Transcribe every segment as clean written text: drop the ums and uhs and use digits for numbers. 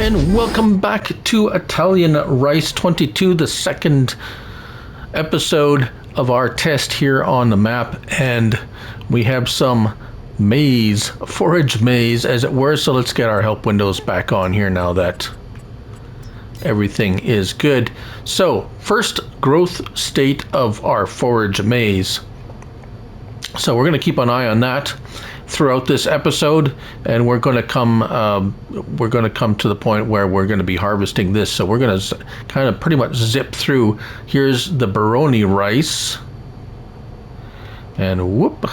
and welcome back to ItalianRice 22, the second episode of our test here on the map, and we have some maize, forage maize as it were, so let's get our help windows back on here now that everything is good. So first growth state of our forage maize. So we're going to keep an eye on that throughout this episode, and we're going to come to the point where we're going to be harvesting this. So we're going to kind of pretty much zip through. Here's the Baroni rice, and whoop,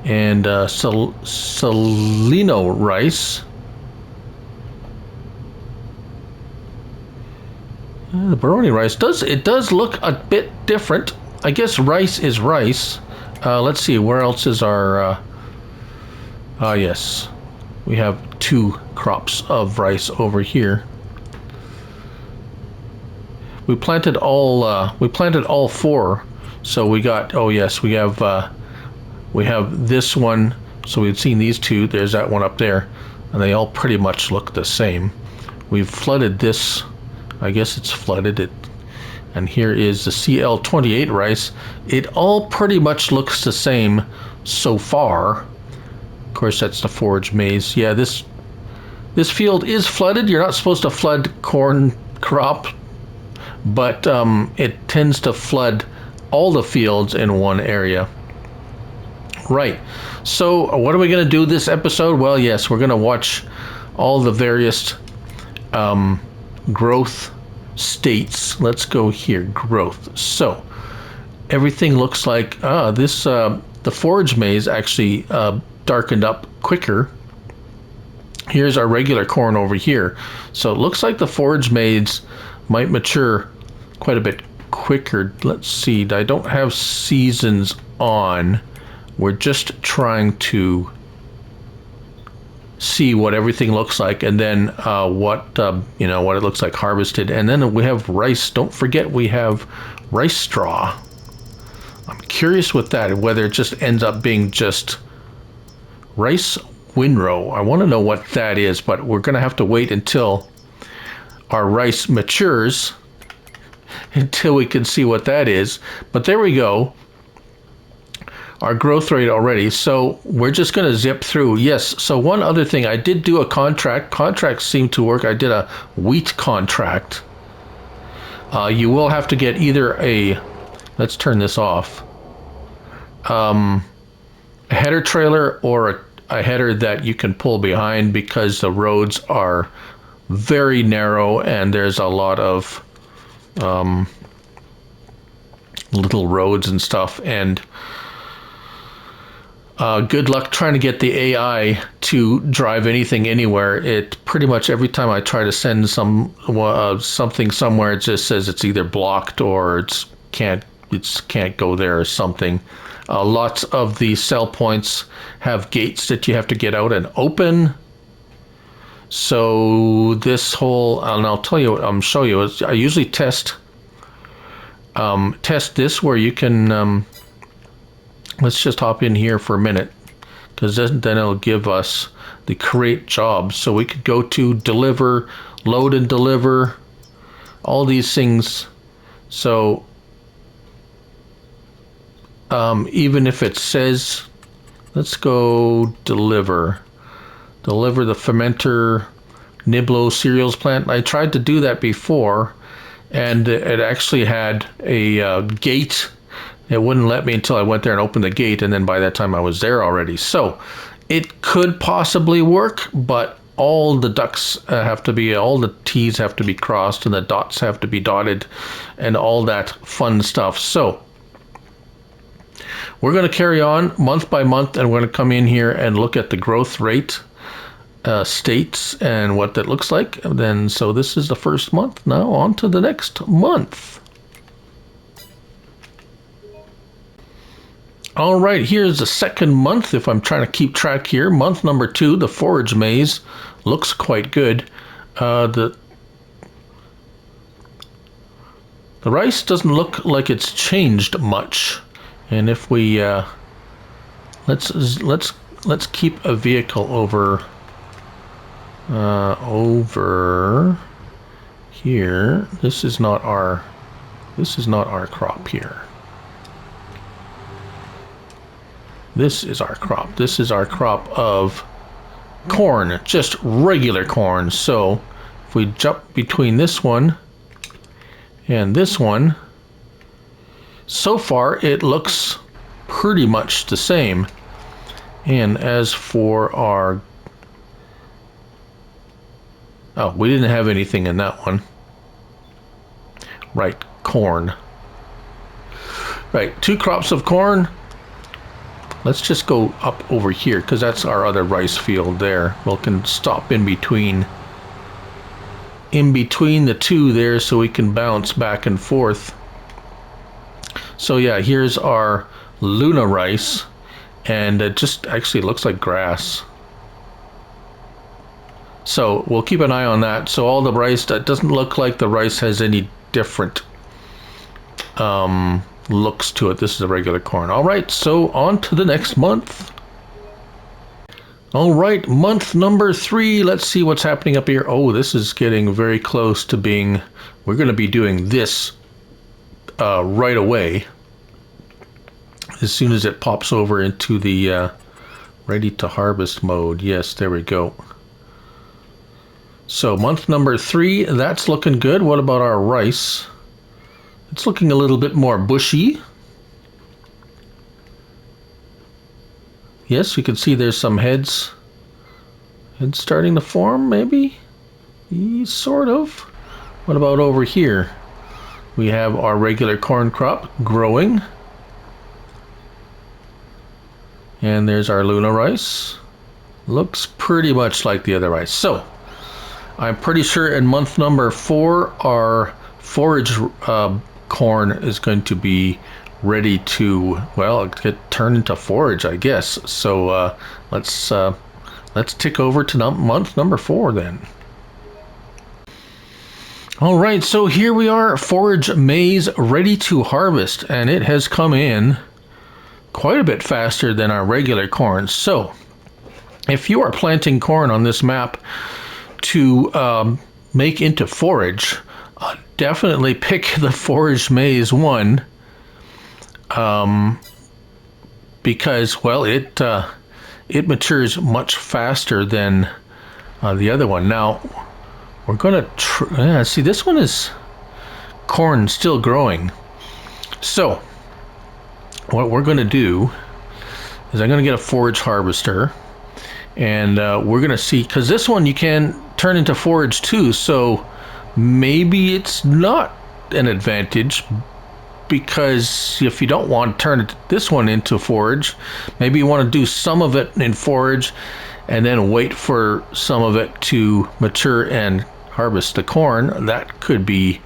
and Salino rice. The Baroni rice does look a bit different. I guess rice is rice. Let's see, where else is our yes, we have two crops of rice over here. We planted all four, so we got, oh yes, we have this one, so we've seen these two, there's that one up there, and they all pretty much look the same. We've flooded this, I guess it's flooded it, and here is the CL28 rice. It all pretty much looks the same so far. Of course, that's the forage maize. Yeah, this field is flooded. You're not supposed to flood corn crop, but it tends to flood all the fields in one area. Right. So what are we going to do this episode? Well, yes, we're going to watch all the various growth states. Let's go here, growth. So everything looks like the forage maize actually darkened up quicker. Here's our regular corn over here. So it looks like the forage maize might mature quite a bit quicker. Let's see, I don't have seasons on. We're just trying to see what everything looks like, and then what it looks like harvested. And then we have rice. Don't forget we have rice straw. I'm curious with that, whether it just ends up being just rice windrow. I want to know what that is, but we're going to have to wait until our rice matures until we can see what that is. But there we go. Our growth rate already. So we're just going to zip through. Yes. So one other thing, I did do a contract. Contracts seem to work. I did a wheat contract. You will have to get either let's turn this off, a header trailer or a header that you can pull behind, because the roads are very narrow and there's a lot of little roads and stuff, and good luck trying to get the AI to drive anything anywhere. It pretty much every time I try to send something somewhere, it just says it's either blocked or it can't go there or something. Lots of the sell points have gates that you have to get out and open. So this whole, and I'll tell you, show you. I usually test this where you can. Let's just hop in here for a minute, because then it'll give us the create jobs. So we could go to deliver, load and deliver, all these things. So even if it says, let's go deliver the fermenter Niblo cereals plant. I tried to do that before, and it actually had a gate. It wouldn't let me until I went there and opened the gate, and then by that time I was there already. So it could possibly work, but all the ducks all the T's have to be crossed, and the dots have to be dotted, and all that fun stuff. So we're going to carry on month by month, and we're going to come in here and look at the growth rate states and what that looks like. And then, so this is the first month. Now on to the next month. All right, here's the second month. If I'm trying to keep track here, month number 2, the forage maize looks quite good. The rice doesn't look like it's changed much. And if we let's keep a vehicle over over here. This is not our crop here. This is our crop. This is our crop of corn, just regular corn. So if we jump between this one and this one, so far it looks pretty much the same. And as for our, oh, we didn't have anything in that one. Right, corn. Right, 2 crops of corn. Let's just go up over here because that's our other rice field there. We can stop in between the two there so we can bounce back and forth. So yeah, here's our Luna rice, and it just actually looks like grass. So we'll keep an eye on that. So all the rice, that doesn't look like the rice has any different looks to it. This is a regular corn. All right, so on to the next month. All right, month number 3. Let's see what's happening up here. Oh, this is getting very close to being, we're going to be doing this right away as soon as it pops over into the ready to harvest mode. Yes, there we go. So month number 3, that's looking good. What about our rice? It's looking a little bit more bushy. Yes, you can see there's some heads starting to form, maybe? Sort of. What about over here? We have our regular corn crop growing. And there's our Luna rice. Looks pretty much like the other rice. So, I'm pretty sure in month number 4, our forage corn is going to be ready to, well, get turned into forage, I guess. So let's tick over to month number 4 then. All right, so here we are, forage maize ready to harvest, and it has come in quite a bit faster than our regular corn. So if you are planting corn on this map to make into forage, definitely pick the forage maize one, because, well, it matures much faster than the other one. Now we're gonna see, this one is corn still growing. So what we're gonna do is I'm gonna get a forage harvester, and we're gonna see, because this one you can turn into forage too, so maybe it's not an advantage, because if you don't want to turn this one into forage, maybe you want to do some of it in forage and then wait for some of it to mature and harvest the corn. That could be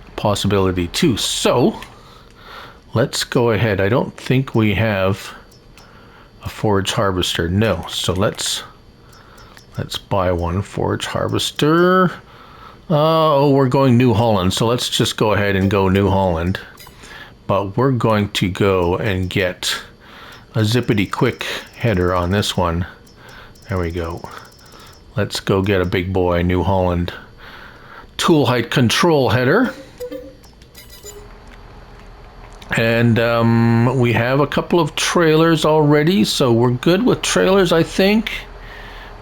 a possibility too. So let's go ahead. I don't think we have a forage harvester. No. So let's buy one forage harvester. Oh, we're going New Holland, so let's just go ahead and go New Holland. But we're going to go and get a zippity quick header on this one. There we go. Let's go get a big boy New Holland tool height control header. And we have a couple of trailers already, so we're good with trailers, I think.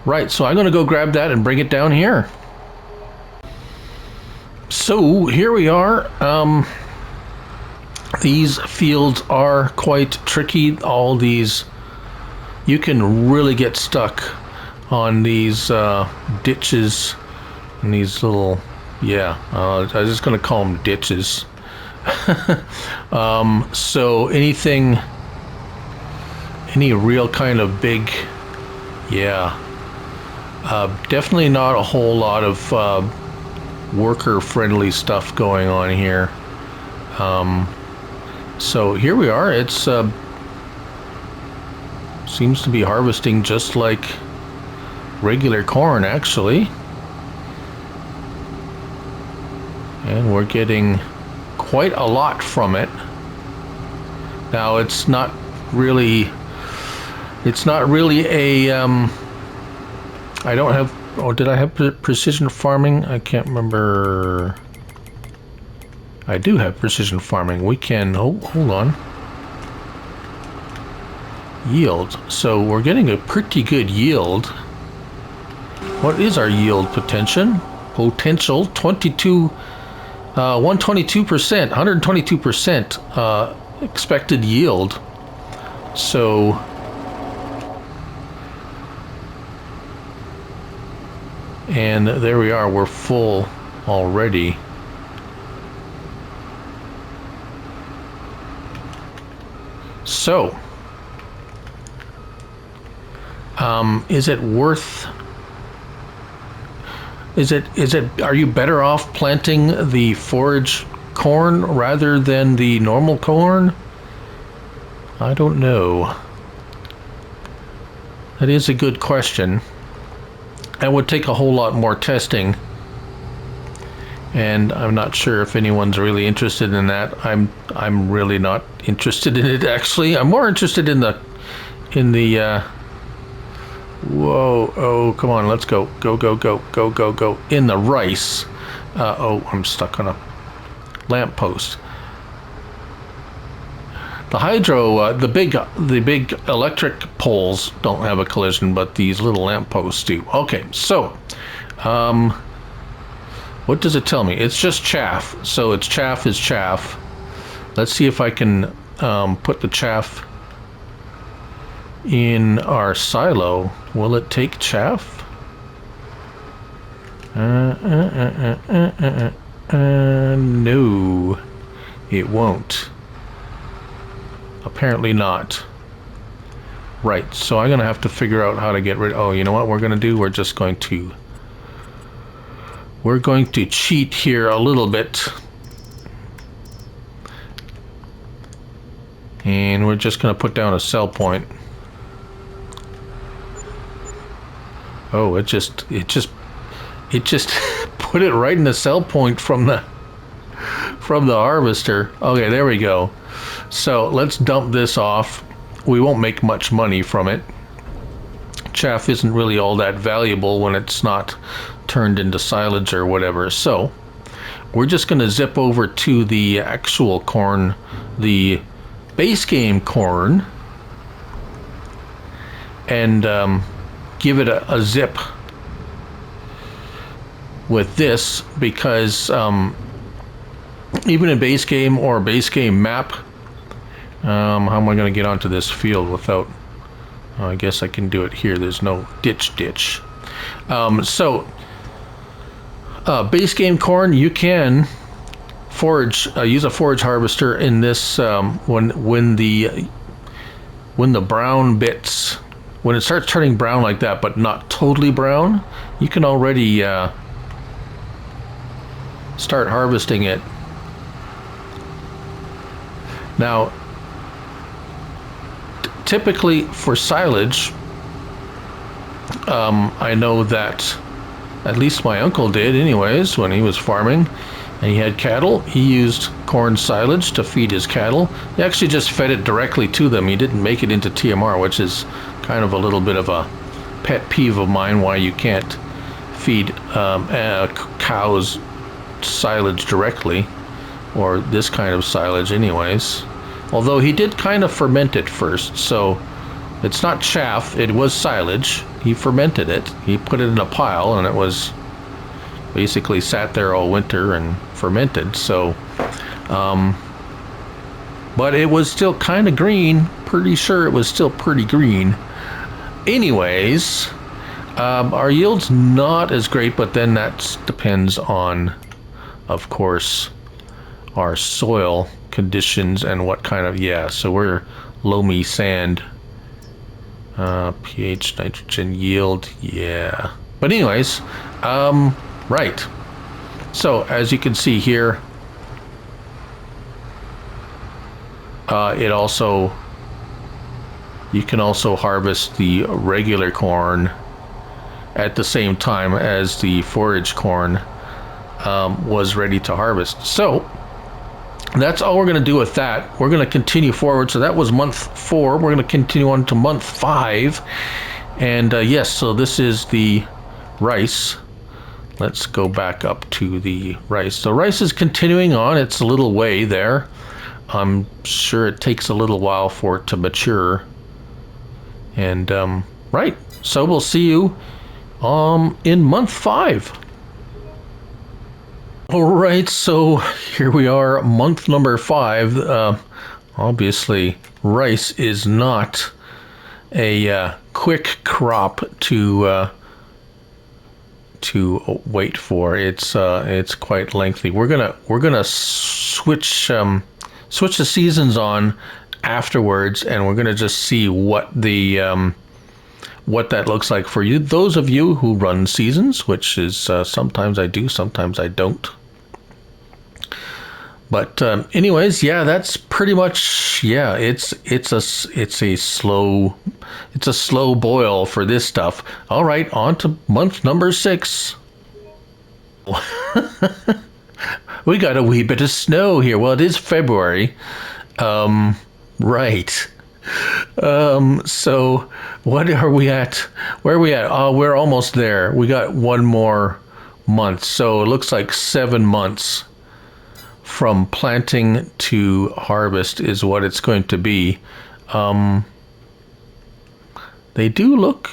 Right, so I'm going to go grab that and bring it down here. So here we are. These fields are quite tricky. All these, you can really get stuck on these ditches and these little, yeah, I was just going to call them ditches. So any real kind of big, yeah, definitely not a whole lot of worker friendly stuff going on here. So here we are. It's seems to be harvesting just like regular corn, actually, and we're getting quite a lot from it. Now it's not really a I don't have Oh, did I have precision farming? I can't remember. I do have precision farming. We can, hold on. Yield. So we're getting a pretty good yield. What is our yield potential? 22, 122%, 122% expected yield. So and there we are, we're full already. So is it worth, are you better off planting the forage corn rather than the normal corn? I don't know. That is a good question. It would take a whole lot more testing, and I'm not sure if anyone's really interested in that. I'm really not interested in it, actually. I'm more interested in the whoa, oh, come on, let's go in the rice. Oh, I'm stuck on a lamppost. The hydro, the big electric poles don't have a collision, but these little lampposts do. Okay, so what does it tell me? It's just chaff, so it's chaff is chaff. Let's see if I can put the chaff in our silo. Will it take chaff? No, it won't. Apparently not. Right, so I'm gonna have to figure out how to get rid. Oh, you know what we're gonna do? We're going to cheat here a little bit, and we're just gonna put down a sell point. Oh, it just put it right in the sell point from the harvester. Okay, there we go. So let's dump this off. We won't make much money from it. Chaff isn't really all that valuable when it's not turned into silage or whatever. So we're just going to zip over to the actual corn, the base game corn, and give it a zip with this, because even in base game or base game map, how am I going to get onto this field without, I guess I can do it here. There's no ditch. So base game corn, you can forage, use a forage harvester in this when the brown bits, when it starts turning brown like that, but not totally brown, you can already start harvesting it. Now, typically for silage, I know that at least my uncle did anyways when he was farming and he had cattle. He used corn silage to feed his cattle. He actually just fed it directly to them. He didn't make it into TMR, which is kind of a little bit of a pet peeve of mine, why you can't feed cows silage directly, or this kind of silage anyways. Although he did kind of ferment it first, so it's not chaff, it was silage. He fermented it, he put it in a pile, and it was basically sat there all winter and fermented. So but it was still kind of green. Pretty sure it was still pretty green. Anyways, our yield's not as great, but then that depends on, of course, our soil conditions and what kind of, so we're loamy sand, pH, nitrogen, yield, but anyways, right, so as you can see here, it also, you can also harvest the regular corn at the same time as the forage corn was ready to harvest. So that's all we're going to do with that. We're going to continue forward. So that was month 4. We're going to continue on to month 5. And yes, so this is the rice. Let's go back up to the rice. So rice is continuing on. It's a little way there. I'm sure it takes a little while for it to mature. And right, so we'll see you in month 5. All right, so here we are, month number 5. Obviously, rice is not a quick crop to wait for. It's quite lengthy. We're gonna switch the seasons on afterwards, and we're gonna just see what the what that looks like for you. Those of you who run seasons, which is sometimes I do, sometimes I don't. But anyways, yeah, that's pretty much, yeah, it's a slow boil for this stuff. All right, on to month number 6. We got a wee bit of snow here. Well, it is February. Right. So what are we at? Where are we at? Oh, we're almost there. We got one more month. So it looks like 7 months from planting to harvest is what it's going to be. They do look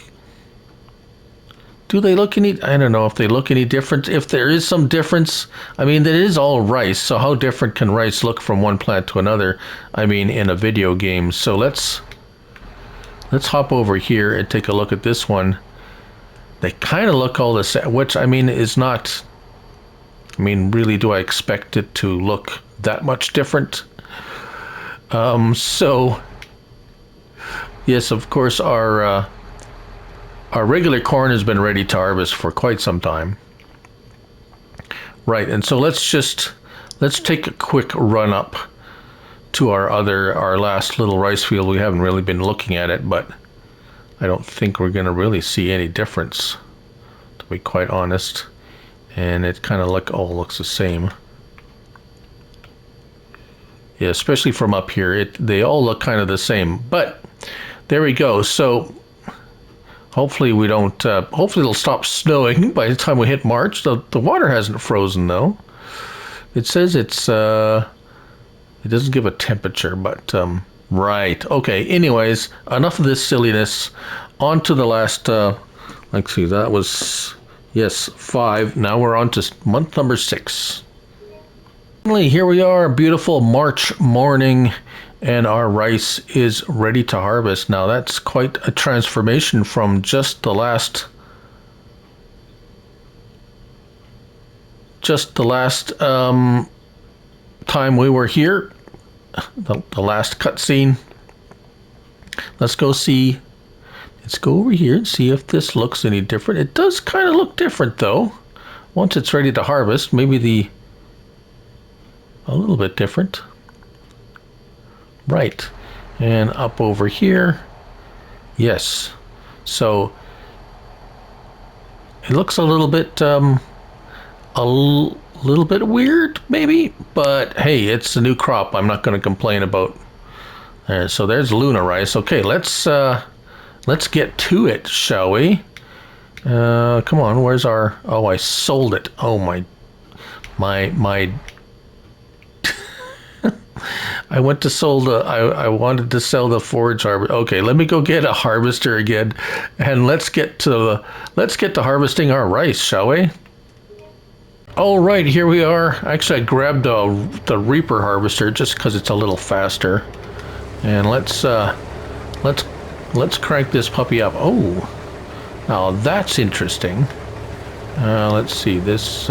any, I don't know if they look any different. If there is some difference, I mean, it is all rice, so how different can rice look from one plant to another? I mean, in a video game. So let's hop over here and take a look at this one. They kind of look all the same, which, I mean, is not, I mean, really, do I expect it to look that much different? So yes, of course, our regular corn has been ready to harvest for quite some time. Right, and so let's take a quick run up to our last little rice field. We haven't really been looking at it, but I don't think we're going to really see any difference, to be quite honest. And it kind of all looks the same. Yeah, especially from up here, they all look kind of the same. But there we go. So hopefully we don't. Hopefully it'll stop snowing by the time we hit March. The water hasn't frozen though. It says it's. It doesn't give a temperature, but right. Okay. Anyways, enough of this silliness. On to the last. Let's see. That was. Yes, 5. Now we're on to month number 6. Finally, here we are, beautiful March morning, and our rice is ready to harvest. Now that's quite a transformation from just the last time we were here, the last cutscene. Let's go see. Let's go over here and see if this looks any different. It does kind of look different though. Once it's ready to harvest, maybe a little bit different. Right. And up over here. Yes. So it looks a little bit weird maybe, but hey, it's a new crop. I'm not going to complain about. So there's Luna rice. Okay, let's get to it, shall we? Come on, where's our... Oh, I sold it. Oh, my... I went to sold I wanted to sell the forage harvester. Okay, let me go get a harvester again, and let's get to harvesting our rice, shall we? All right, here we are. Actually, I grabbed the reaper harvester just because it's a little faster, and let's crank this puppy up. Oh, now that's interesting. Let's see, this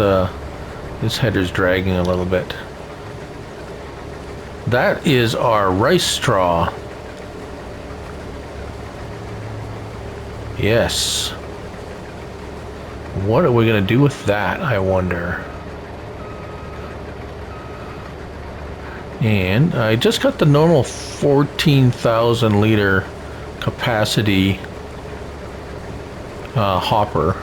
header's dragging a little bit. That is our rice straw. Yes. What are we going to do with that, I wonder? And I just got the normal 14,000 liter capacity hopper.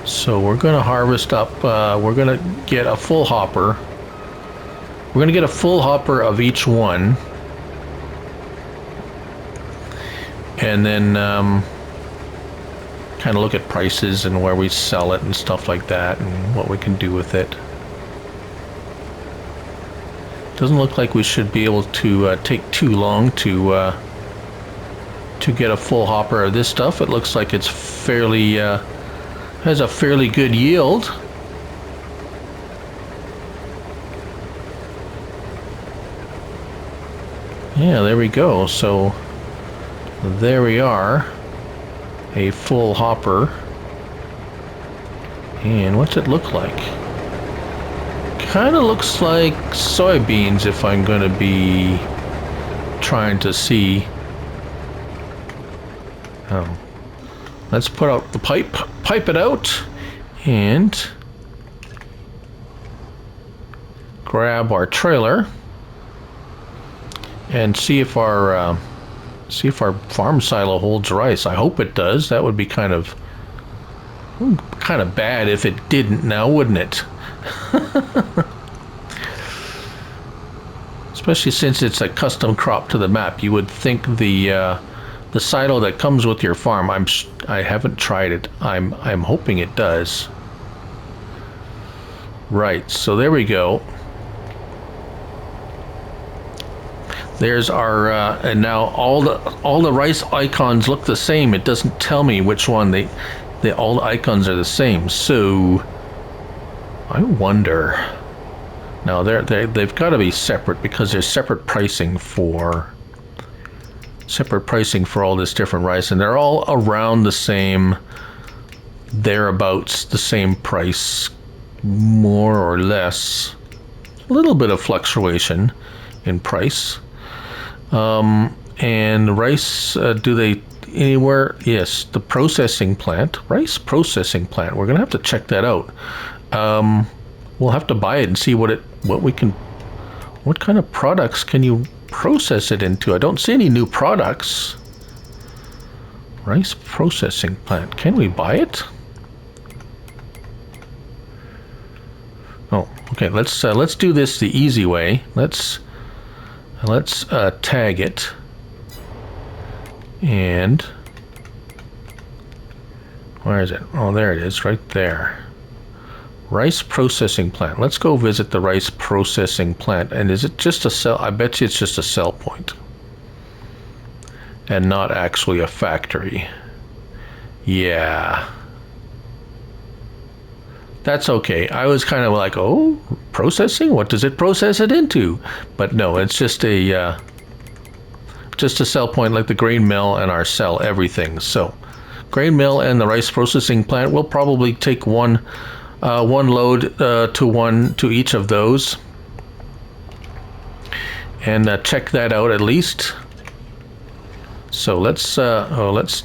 So we're going to harvest up, we're going to get a full hopper. We're going to get a full hopper of each one. And then kind of look at prices and where we sell it and stuff like that and what we can do with it. Doesn't look like we should be able to take too long to get a full hopper of this stuff. It looks like it's fairly has a fairly good yield. Yeah, there we go. So there we are, a full hopper. And what's it look like? Kind of looks like soybeans, if I'm going to be trying to see. Oh, let's put out the pipe it out, and grab our trailer and see if our farm silo holds rice. I hope it does. That would be kind of bad if it didn't now, wouldn't it? Especially since it's a custom crop to the map. You would think the silo that comes with your farm, I haven't tried it. I'm hoping it does. Right, so there we go. There's our and now all the rice icons look the same. It doesn't tell me which one. All the icons are the same. So I wonder. Now they've got to be separate because there's separate pricing for all this different rice, and they're all around the same, thereabouts the same price, more or less. A little bit of fluctuation in price. And rice, do they anywhere? Yes, the processing plant, rice processing plant. We're gonna have to check that out. We'll have to buy it and see what kind of products can you process it into. I don't see any new products. Rice processing plant. Can we buy it? Oh, okay. Let's do this the easy way. Let's tag it, and where is it? Oh, there it is, right there. Rice processing plant. Let's go visit the rice processing plant. And is it just a sell? I bet you it's just a sell point and not actually a factory. Yeah, that's okay. I was kind of like, oh, processing? What does it process it into? But no, it's just a sell point, like the grain mill and our sell everything. So grain mill and the rice processing plant will probably take one load to each of those, and check that out at least. So let's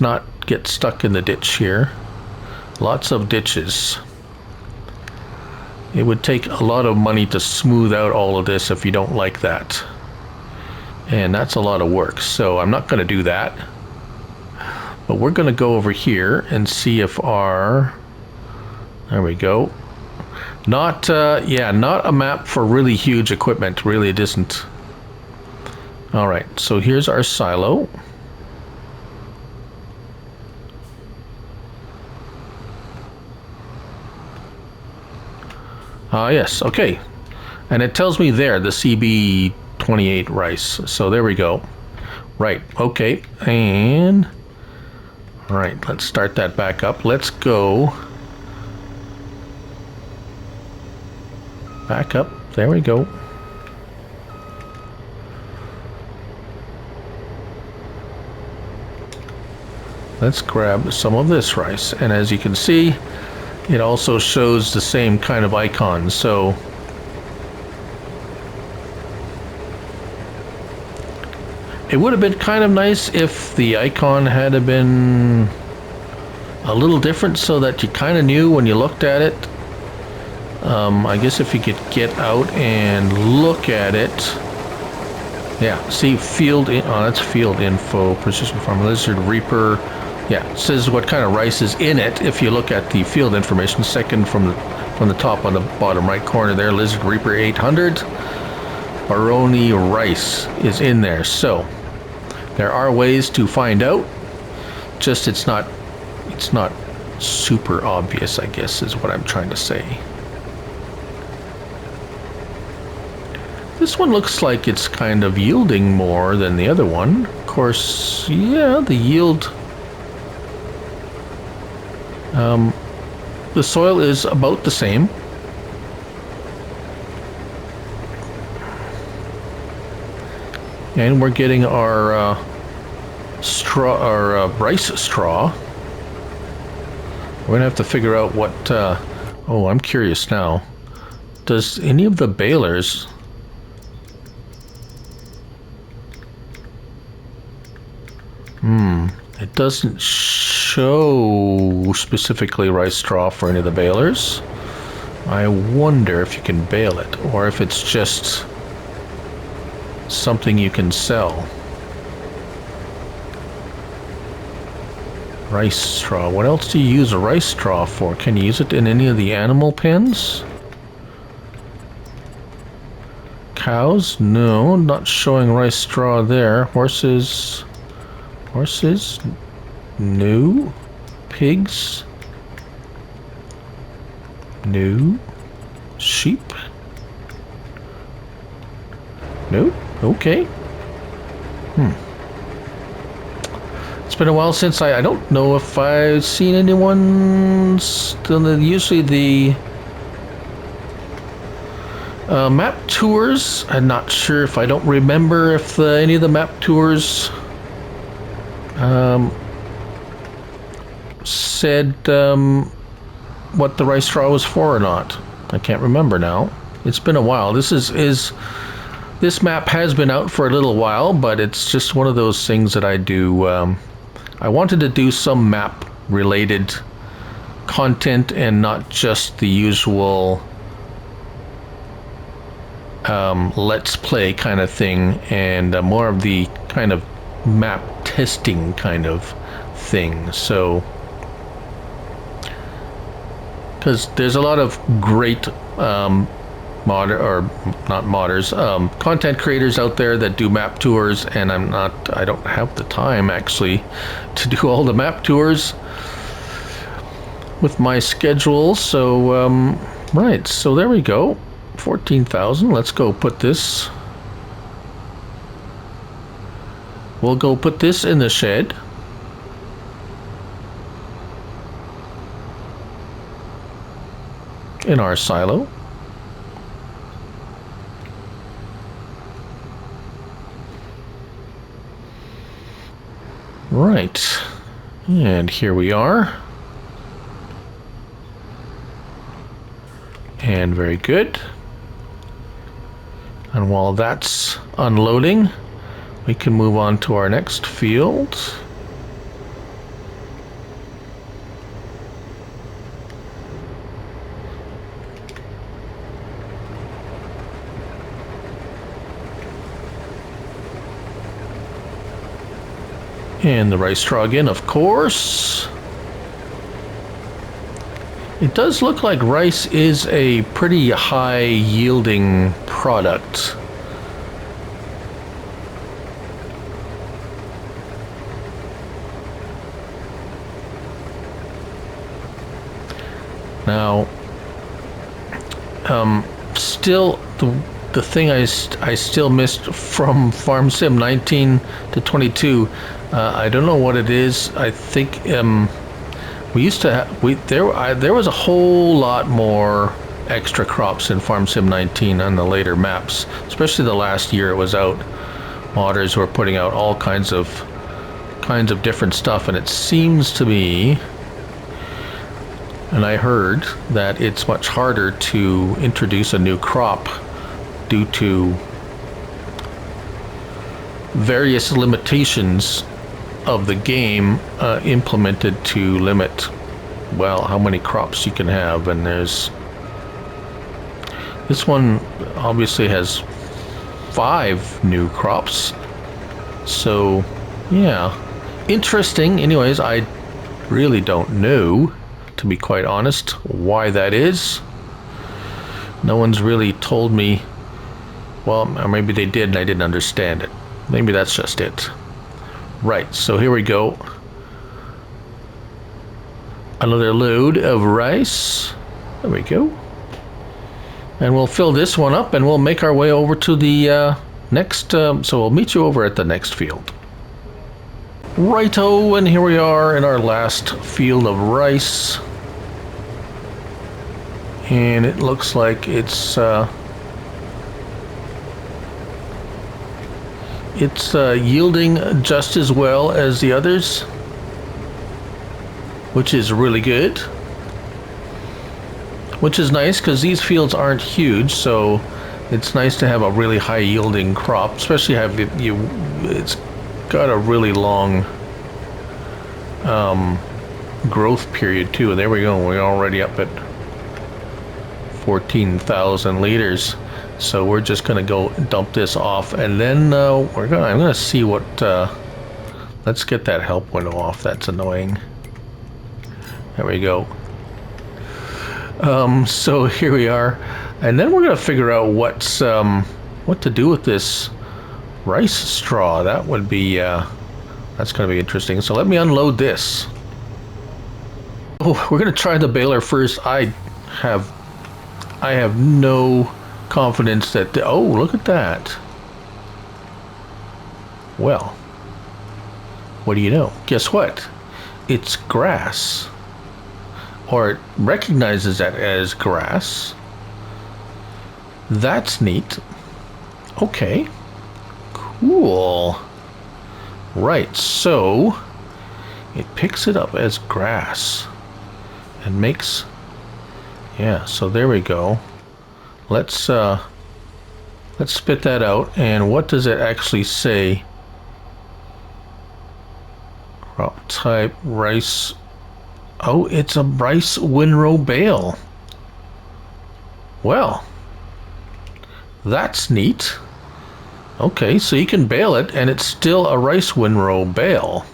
not get stuck in the ditch here. Lots of ditches. It would take a lot of money to smooth out all of this if you don't like that, and that's a lot of work, so I'm not going to do that. But we're going to go over here and see if there we go. Not a map for really huge equipment. Really, it isn't. All right, so here's our silo. Yes, okay. And it tells me there, the CB28 rice. So there we go. Right, okay. And, all right, let's start that back up. Let's go back up. There we go. Let's grab some of this rice. And as you can see, it also shows the same kind of icon. So it would have been kind of nice if the icon had been a little different so that you kind of knew when you looked at it. I guess if you could get out and look at it. Yeah, see field, that's field info, precision farm, lizard, reaper. Yeah, it says what kind of rice is in it if you look at the field information. Second from the top on the bottom right corner there, lizard reaper 800. Baroni rice is in there. So there are ways to find out. Just it's not super obvious, I guess, is what I'm trying to say. This one looks like it's kind of yielding more than the other one. Of course, yeah, the yield... the soil is about the same. And we're getting our straw, our rice straw. We're gonna have to figure out what... oh, I'm curious now. Does any of the balers... It doesn't show specifically rice straw for any of the balers. I wonder if you can bale it, or if it's just something you can sell. Rice straw. What else do you use a rice straw for? Can you use it in any of the animal pens? Cows? No, not showing rice straw there. Horses? Horses? No. Pigs? No. Sheep? No. Okay. It's been a while since I don't know if I've seen anyone still. Usually the map tours, I'm not sure if I don't remember if any of the map tours said what the rice straw was for or not. I can't remember now. It's been a while. This map has been out for a little while, but it's just one of those things that I do. I wanted to do some map related content and not just the usual let's play kind of thing, and more of the kind of map testing kind of thing. So because there's a lot of great content creators out there that do map tours, and I don't have the time actually to do all the map tours with my schedule. So right, so there we go. 14,000. Let's go put this. We'll go put this in the shed. In our silo. Right, and here we are. And very good. And while that's unloading, we can move on to our next field. And the rice straw again, of course. It does look like rice is a pretty high yielding product. Now, still the thing I still missed from Farm Sim 19 to 22. I don't know what it is. I think we used to have, there was a whole lot more extra crops in Farm Sim 19 on the later maps, especially the last year it was out. Modders were putting out all kinds of different stuff, and it seems to me, and I heard that it's much harder to introduce a new crop due to various limitations of the game implemented to limit, well, how many crops you can have. And there's this one obviously has 5 new crops, so yeah, interesting. Anyways, I really don't know, to be quite honest, why that is. No one's really told me. Well, or maybe they did and I didn't understand it. Maybe that's just it. Right, so here we go. Another load of rice. There we go. And we'll fill this one up and we'll make our way over to the next, so we'll meet you over at the next field. Righto, and here we are in our last field of rice. And it looks like it's yielding just as well as the others, which is really good. Which is nice because these fields aren't huge, so it's nice to have a really high yielding crop, especially have it's got a really long growth period too. There we go. We're already up at 14,000 liters. So we're just gonna go dump this off, and then I'm gonna see what. Let's get that help window off. That's annoying. There we go. So here we are, and then we're gonna figure out what to do with this rice straw. That would be that's gonna be interesting. So let me unload this. Oh, we're gonna try the baler first. I have no confidence that oh, look at that. Well, what do you know? Guess what? It's grass. Or it recognizes that as grass. That's neat. Okay. Cool. Right, so it picks it up as grass and makes, yeah, so there we go. Let's spit that out, and what does it actually say? Crop type rice. Oh, it's a rice windrow bale. Well, that's neat. Okay, so you can bale it and it's still a rice windrow bale.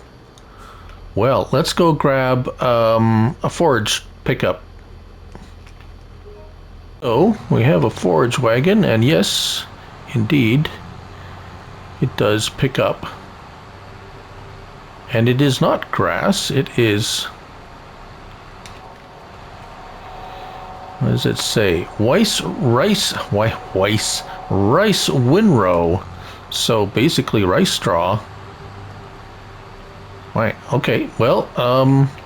Well, let's go grab a forage pickup. Oh, we have a forage wagon, and yes, indeed, it does pick up. And it is not grass, it is... What does it say? Rice windrow. So basically rice straw. Right, okay, well,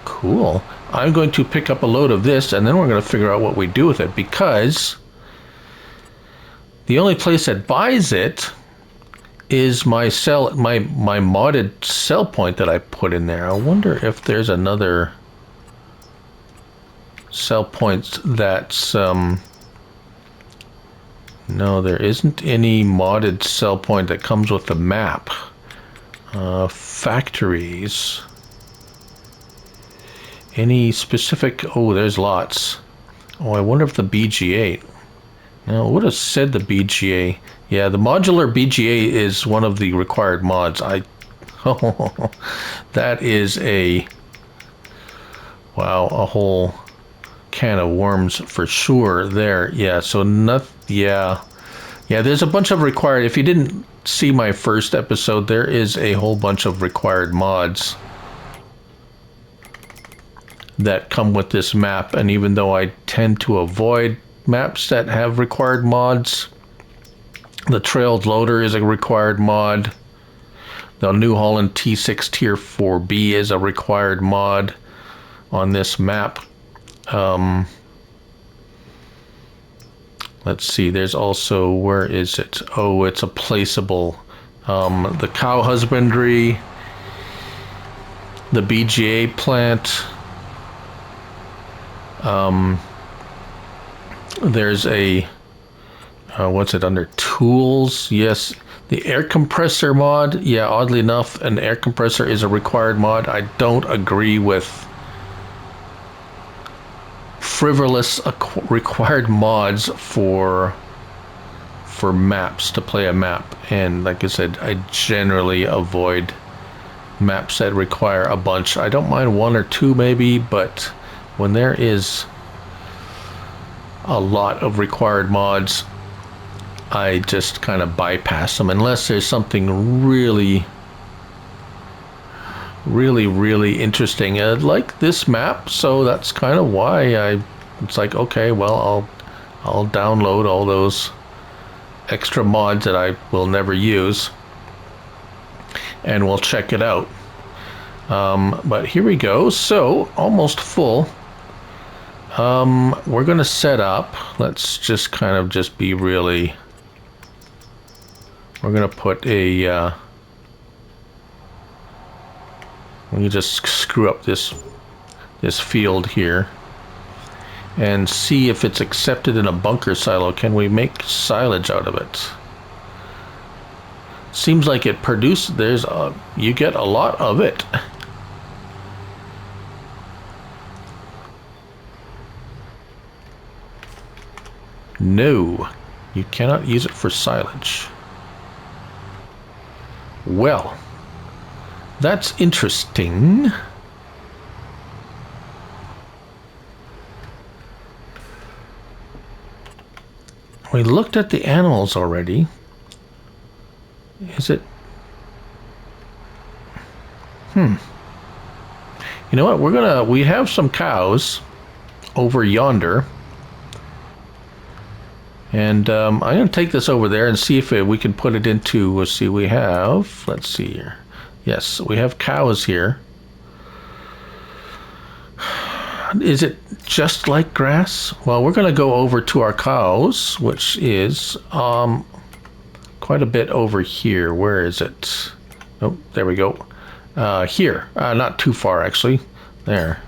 cool. I'm going to pick up a load of this, and then we're going to figure out what we do with it, because the only place that buys it is my modded sell point that I put in there. I wonder if there's another sell points that's no, there isn't any modded sell point that comes with the map. Factories, any specific, oh, there's lots. Oh, I wonder if the BGA, now, would have said the BGA. Yeah, the modular BGA is one of the required mods. Oh, that is a, wow, a whole can of worms for sure there. Yeah, so yeah, there's a bunch of required. If you didn't see my first episode, there is a whole bunch of required mods that come with this map, and even though I tend to avoid maps that have required mods, the Trailed Loader is a required mod, the New Holland T6 Tier 4B is a required mod on this map. Let's see, there's also, where is it? Oh, it's a placeable. The cow husbandry, the BGA plant, there's a, what's it under? Tools, yes. The air compressor mod, yeah, oddly enough, an air compressor is a required mod. I don't agree with frivolous required mods for maps, to play a map. And like I said, I generally avoid maps that require a bunch. I don't mind one or two maybe, but when there is a lot of required mods, I just kind of bypass them unless there's something really really, really interesting. I like this map, so that's kind of why it's like, okay, well, I'll download all those extra mods that I will never use, and we'll check it out. But here we go. So almost full. We're gonna set up. Let's just kind of just be really. We're gonna put a. Let me just screw up this field here and see if it's accepted in a bunker silo. Can we make silage out of it? Seems like it produces. You get a lot of it. No, you cannot use it for silage. Well, that's interesting. We looked at the animals already. Is it? You know what? We have some cows over yonder. And I'm going to take this over there and see if we can put it into, let's see, let's see here. Yes, we have cows here. Is it just like grass? Well, we're going to go over to our cows, which is quite a bit over here. Where is it? Oh, there we go. Here, not too far actually. There.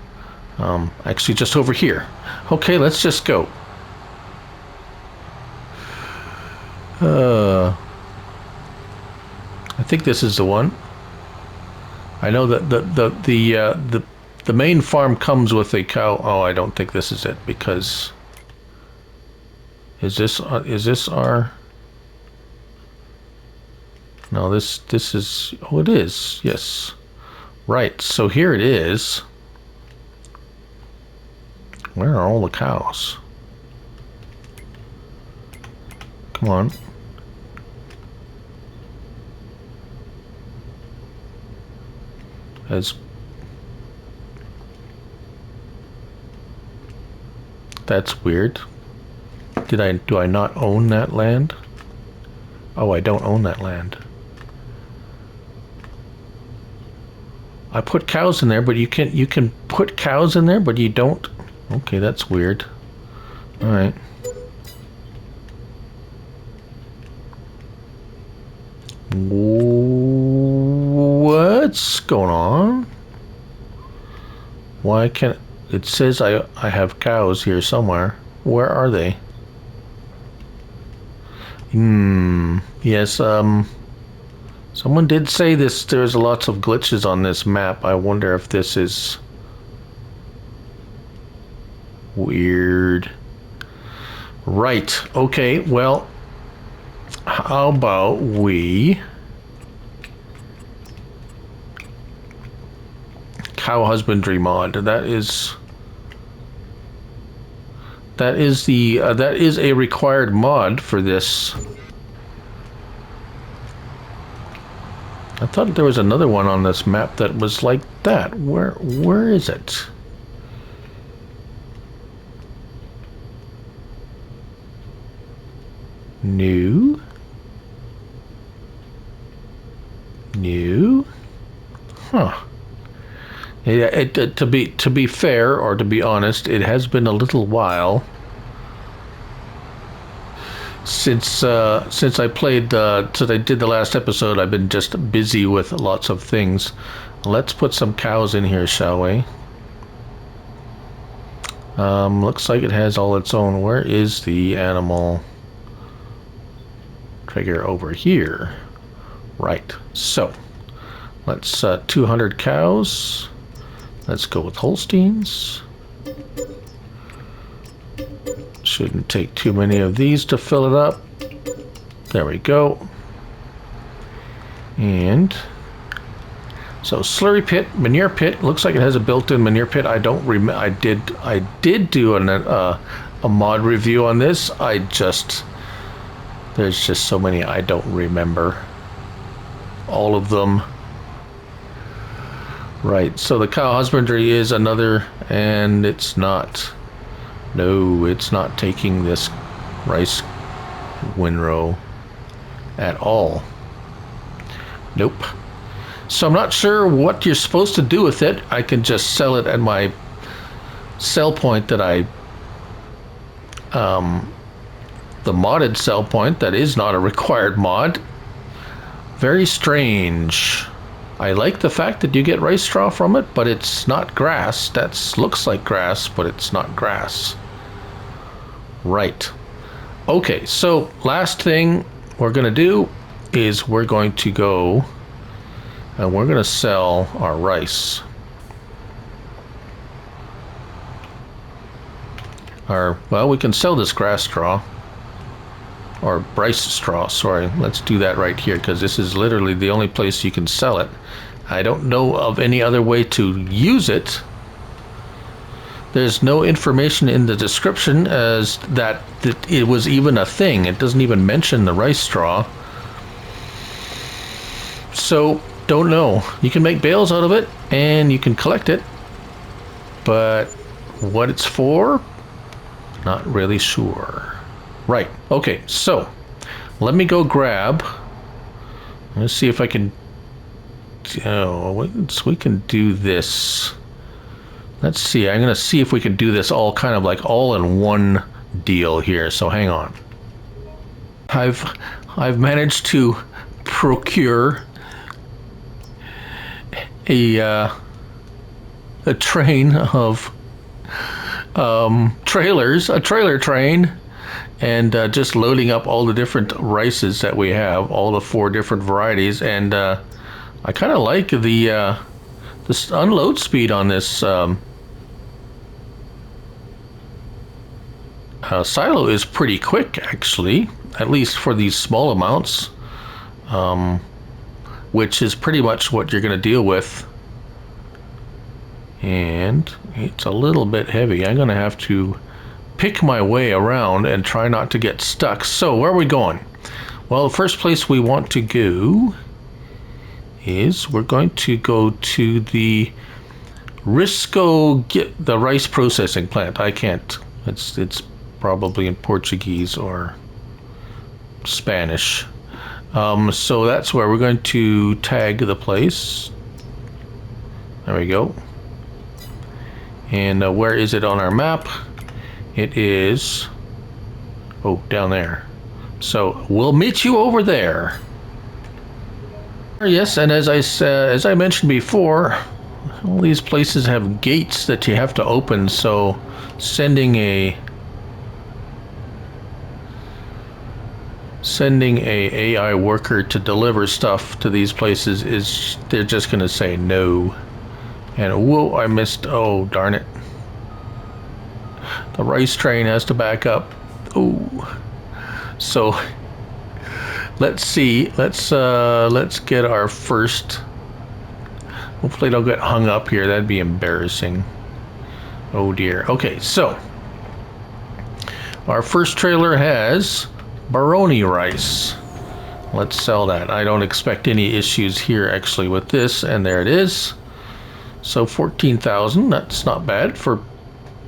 Actually just over here. Okay, let's just go. I think this is the one. I know that the main farm comes with a cow. Oh, I don't think this is it, because is this our? No, this is. Oh, it is. Yes, right. So here it is. Where are all the cows? Come on. That's weird. Do I not own that land? Oh, I don't own that land. I put cows in there, but you can put cows in there, but you don't. Okay, that's weird. All right. What's going on? Why can't it says I have cows here somewhere? Where are they? Yes, someone did say this. There's lots of glitches on this map. I wonder if this is weird. Right. Okay, well, how about we cow husbandry mod? That is a required mod for this. I thought there was another one on this map that was like that. Where is it? New? Huh. Yeah, to be fair, or to be honest, it has been a little while since I played. Since I did the last episode, I've been just busy with lots of things. Let's put some cows in here, shall we? Looks like it has all its own. Where is the animal trigger? Over here. Right. So let's 200 cows. Let's go with Holsteins. Shouldn't take too many of these to fill it up. There we go. And so slurry pit, manure pit. Looks like it has a built-in manure pit. I don't remember. I did do a mod review on this. There's just so many I don't remember all of them. Right, so the cow husbandry is another, and it's not. No, it's not taking this rice windrow at all. Nope. So I'm not sure what you're supposed to do with it. I can just sell it at my sell point that I, the modded sell point that is not a required mod. Very strange. I like the fact that you get rice straw from it, but it's not grass. That looks like grass, but it's not grass. Right. Okay, so last thing we're going to do is we're going to go and we're going to sell our rice. Well, we can sell this grass straw. Or rice straw, sorry. Let's do that right here, because this is literally the only place you can sell it. I don't know of any other way to use it. There's no information in the description as that it was even a thing. It doesn't even mention the rice straw. So, don't know. You can make bales out of it, and you can collect it. But what it's for? Not really sure. Right, okay, so let me go grab. Let's see if I can. Oh, we can do this. Let's see, I'm going to see if we can do this all kind of like all in one deal here. So hang on. I've managed to procure a train of trailers, a trailer train, and just loading up all the different rices that we have, all the 4 different varieties, and I kind of like the unload speed on this silo is pretty quick, actually, at least for these small amounts, which is pretty much what you're going to deal with. And it's a little bit heavy. I'm going to have to pick my way around and try not to get stuck. So where are we going? Well, the first place we want to go is we're going to go to the the rice processing plant. I can't. It's probably in Portuguese or Spanish. So that's where we're going to tag the place. There we go. And where is it on our map? It is, oh, down there. So we'll meet you over there. Yes, and as I mentioned before, all these places have gates that you have to open. So sending a AI worker to deliver stuff to these places they're just going to say no. And whoa, I missed. Oh, darn it. The rice train has to back up. Oh. So let's see. Let's get our first. Hopefully don't get hung up here. That'd be embarrassing. Oh dear. Okay, so our first trailer has Baroni rice. Let's sell that. I don't expect any issues here actually with this, and there it is. So 14,000, that's not bad for,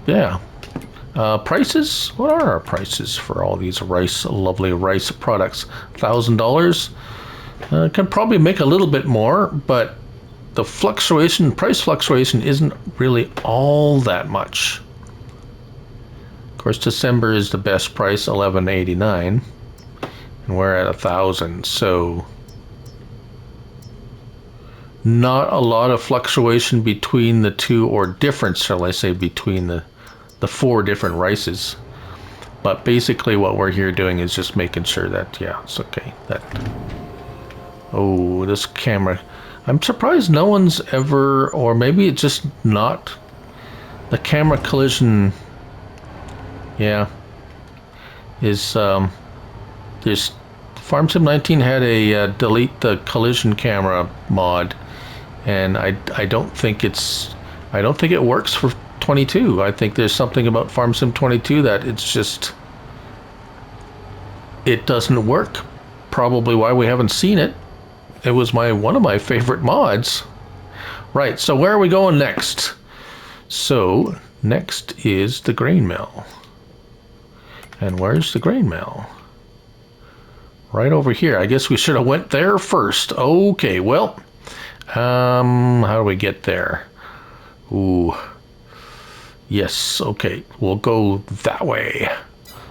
yeah. Prices, what are our prices for all these lovely rice products? $1,000. Can probably make a little bit more, but the price fluctuation isn't really all that much. Of course, December is the best price, $11.89, and we're at 1,000, so not a lot of fluctuation between the two, or difference, shall I say, between the 4 different rices. But basically what we're here doing is just making sure that, yeah, it's okay. Oh, this camera. I'm surprised no one's ever, or maybe it's just not, the camera collision, yeah, is, there's, FarmSim 19 had a delete the collision camera mod, and I don't think it works for 22. I think there's something about FarmSim 22 that it doesn't work. Probably why we haven't seen it. It was one of my favorite mods. Right, so where are we going next? So next is the grain mill. And where's the grain mill? Right over here. I guess we should have went there first. Okay, well, how do we get there? Ooh, yes, okay, we'll go that way.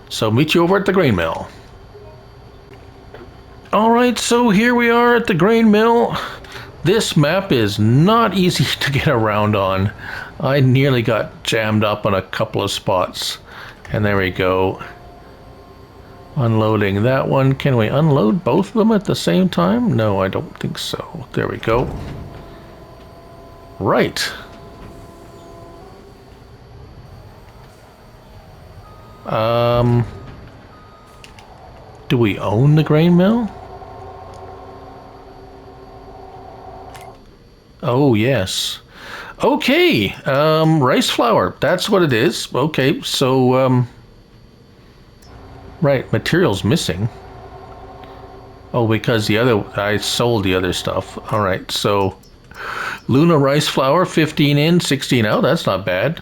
So meet you over at the grain mill. All right, so here we are at the grain mill. This map is not easy to get around on. I nearly got jammed up on a couple of spots. And there we go. Unloading that one. Can we unload both of them at the same time? No, I don't think so. There we go. Right. Do we own the grain mill? Oh, yes. Okay, rice flour. That's what it is. Okay, so, right, material's missing. Oh, because the other, I sold the other stuff. All right, so Luna rice flour, 15 in, 16 out. That's not bad.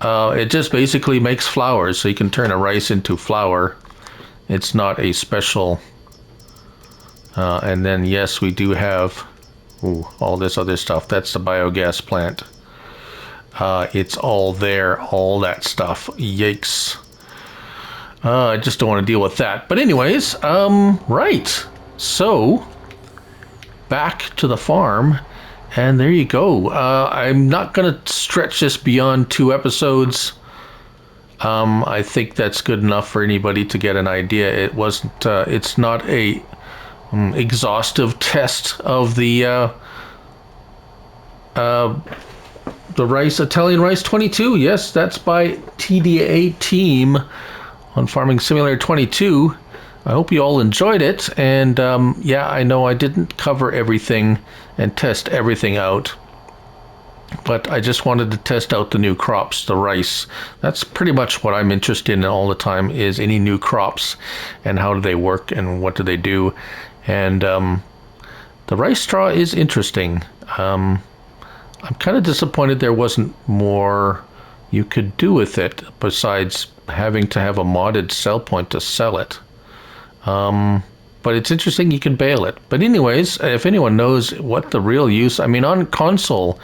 It just basically makes flour, so you can turn a rice into flour. It's not a special. And then, yes, we do have all this other stuff. That's the biogas plant. It's all there, all that stuff. Yikes. I just don't want to deal with that. But anyways, right. So, back to the farm. And there you go. I'm not going to stretch this beyond 2 episodes. I think that's good enough for anybody to get an idea. It wasn't. It's not a exhaustive test of the rice, ItalianRice 22. Yes, that's by TDA Team on Farming Simulator 22. I hope you all enjoyed it, and yeah, I know I didn't cover everything and test everything out, but I just wanted to test out the new crops, the rice. That's pretty much what I'm interested in all the time, is any new crops and how do they work and what do they do. And the rice straw is interesting. I'm kind of disappointed there wasn't more you could do with it besides having to have a modded sell point to sell it. But it's interesting you can bale it. But anyways, if anyone knows what the real use, I mean, on console,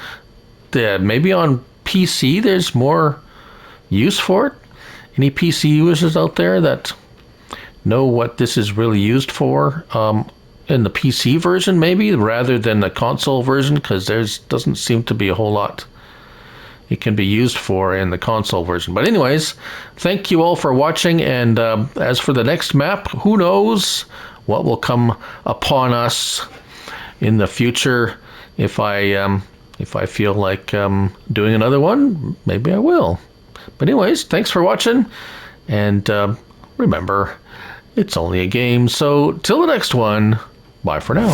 maybe on PC there's more use for it. Any PC users out there that know what this is really used for in the PC version, maybe, rather than the console version, because there's doesn't seem to be a whole lot it can be used for in the console version. But anyways, thank you all for watching, and as for the next map, who knows what will come upon us in the future. If I feel like doing another one, maybe I will. But anyways, thanks for watching, and remember, it's only a game, so till the next one, bye for now.